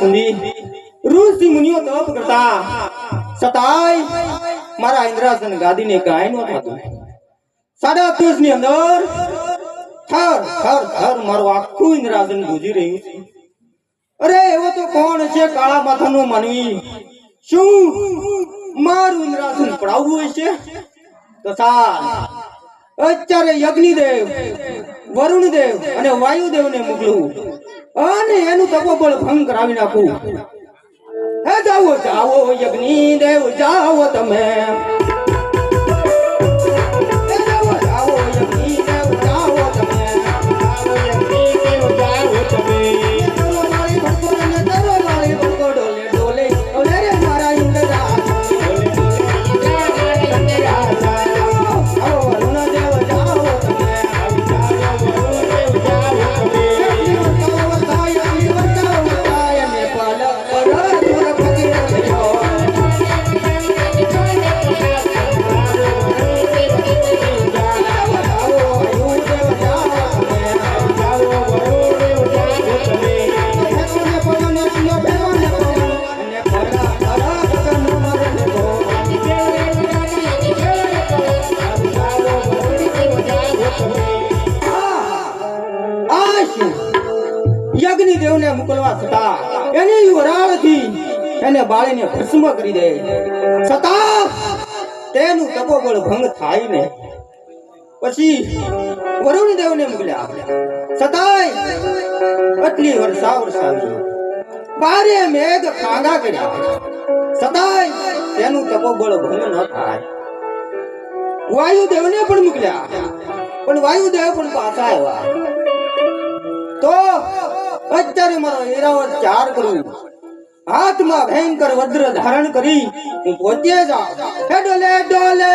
સુધી ઋષિ મુનિઓ તપ કરતા છતાંય મારા ઇન્દ્રાસન ગાદીને કાંઈ ન થતું. 37 ની અંદર થર થર થર મારું આખું ઇન્દ્રાસન ગુજી રહ્યું છે. અરે એવો તો કોણ છે કાળા માથાનો માનવી? શું મારું ઇન્દ્રાસન પડાવવું હશે? તો ચાલ અત્યારે યજ્ઞદેવ, વરુણદેવ અને વાયુદેવને મોકલું અને એનું તપોબળ ભંગ કરાવી નાખું. હે જાઓ જાઓ યજ્ઞદેવ જાઓ તમે. યજ્ઞદેવને મોકલવા છતાં એની વરાળથી એને બાળીને ભસ્મ કરી દે, છતાં તેનું તપોબળ ભંગ થાય ને. પછી વરુણદેવને મોકલ્યા, છતાંય આટલી વર્ષા વરસાવી, બારે મેઘ ખાંગા કર્યા, છતાંય તેનું તપોબળ ભંગ ન થાય. વાયુદેવને પણ મોકલ્યા, પણ વાયુદેવ પણ પાછા આવ્યા. તો અત્યારે મારો ઈરાવત 4 કરું, હાથમાં ભયંકર વજ્ર ધારણ કરી હું પોતે જાઉં. ડોલે ડોલે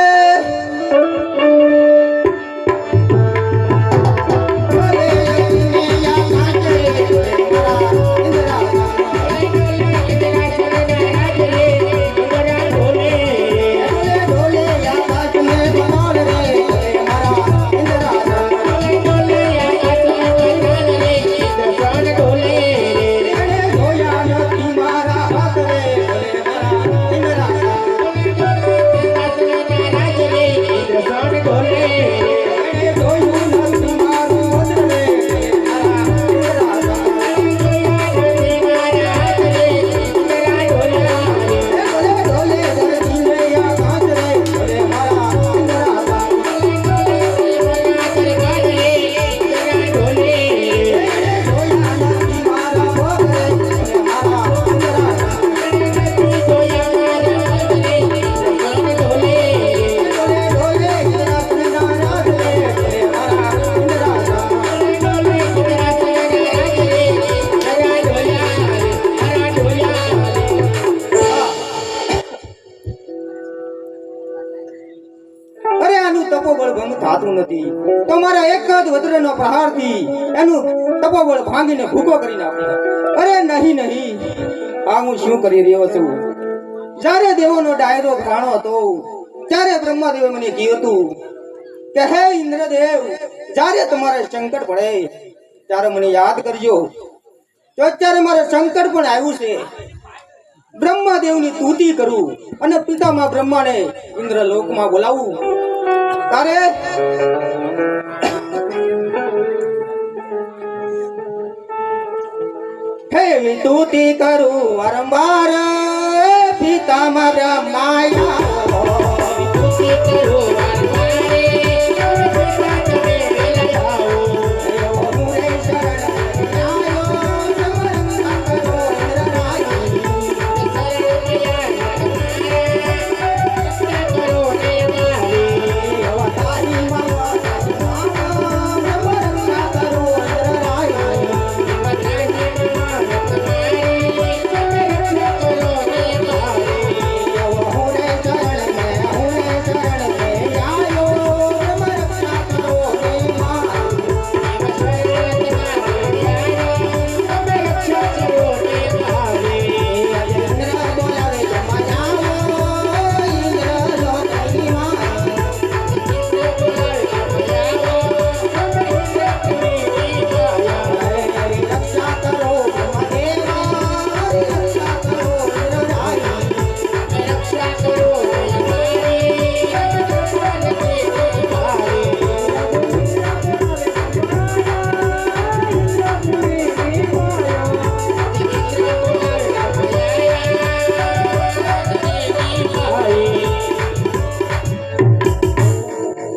તપોબળ ભંગ થતું નથી. તો મારા એક જ વજ્રનો પ્રહારથી એનું તપોબળ ભાંગીને ભૂકો કરી નાખ્યો. અરે નહીં નહીં, આ હું શું કરી રહ્યો છું? જ્યારે દેવોનો ડાયરો ઘાણો હતો ત્યારે બ્રહ્માદેવે મને કહ્યું હતું કે હે ઇન્દ્રદેવ, જ્યારે તમારે સંકટ પડે ત્યારે મને યાદ કરજો. તો અત્યારે મારે સંકટ પણ આવ્યું છે. બ્રહ્માદેવની સ્તુતિ કરું અને પિતામહ બ્રહ્માને ઇન્દ્રલોકમાં બોલાવું. તારે હે સ્તુતિ કરું વારંવાર પિતામહ બ્રહ્માયા.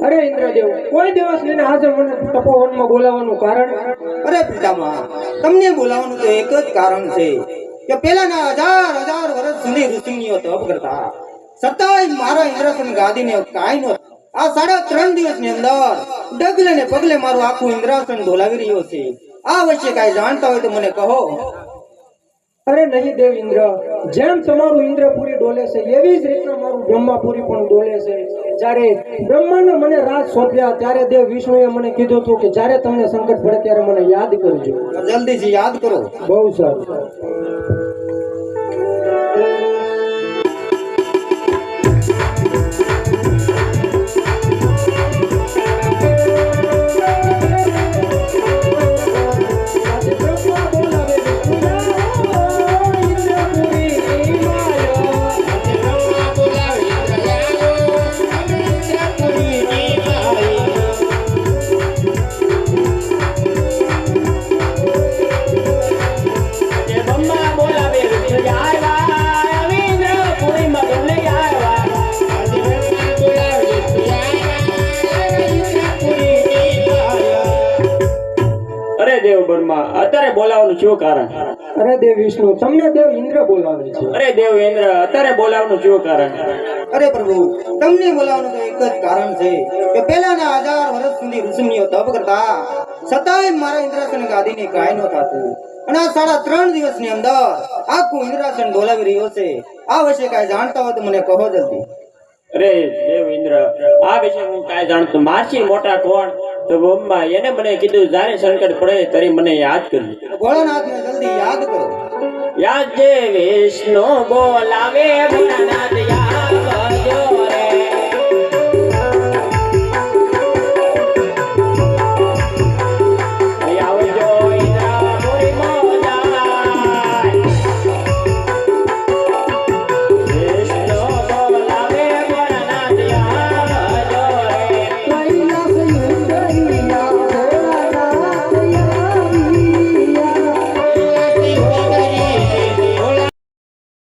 અરે ઇન્દ્રદેવ, કોઈ દિવસ લઈને હાજર મને તપોવનમાં બોલાવવાનું કારણ? અરે પિતામહ, તમને બોલાવવાનું તો એક જ કારણ છે કે પહેલાના હજાર વર્ષ સુધી ઋષિમુનિઓ તપ કરતા, છતાંય મારા ઇન્દ્રાસન ગાદીને કાંઈ નહોતું. આ 3.5 દિવસની અંદર ડગલે ને પગલે મારું આખું ઇન્દ્રાસન ઢોલાવી રહ્યો છે. આ વિશે કાંઈ જાણતા હોય તો મને કહો. અરે નહીં દેવ ઇન્દ્ર, જેમ તમારું ઇન્દ્રપુરી ડોલે છે એવી જ રીતના મારું બ્રહ્માપુરી પણ ડોલે છે. જ્યારે બ્રહ્માને મને રાજ સોંપ્યા ત્યારે દેવ વિષ્ણુએ મને કીધું હતું કે જ્યારે તમને સંકટ પડે ત્યારે મને યાદ કરજો. જલ્દીથી યાદ કરો. બહુ સારું. દેવ બ્રહ્મા અત્યારે બોલાવવાનું શું કારણ? અરે દેવ વિષ્ણુ, તમને દેવ ઇન્દ્ર બોલાવે છે. અરે દેવ ઇન્દ્ર અત્યારે બોલાવવાનું શું કારણ? અરે પ્રભુ, તમને બોલાવવાનું તો એક જ કારણ છે કે પહેલાના 1000 વર્ષ સુધી ઋષિમુનિઓ તપ કરતા, છતાંય મારા ઇન્દ્રાસન ગાદીને કાંઈ ન થતું. અને આ 3.5 દિવસની અંદર આખું ઇન્દ્રાસન ડોલાવી રહ્યો છે. આ વિશે કાંઈ જાણતા હોય તો મને કહો જલ્દી. અરે દેવ ઇન્દ્ર, આ વિશે હું કાંઈ જાણતો. મારથી મોટા કોણ? તો બ્રહ્મા એને મને કીધું જ્યારે સંકટ પડે ત્યારે મને યાદ કરજો. ભોળાનાથને જલ્દી યાદ કરો. યાદ જે વિષ્ણુ બોલાવે ભોળાનાથ યાદ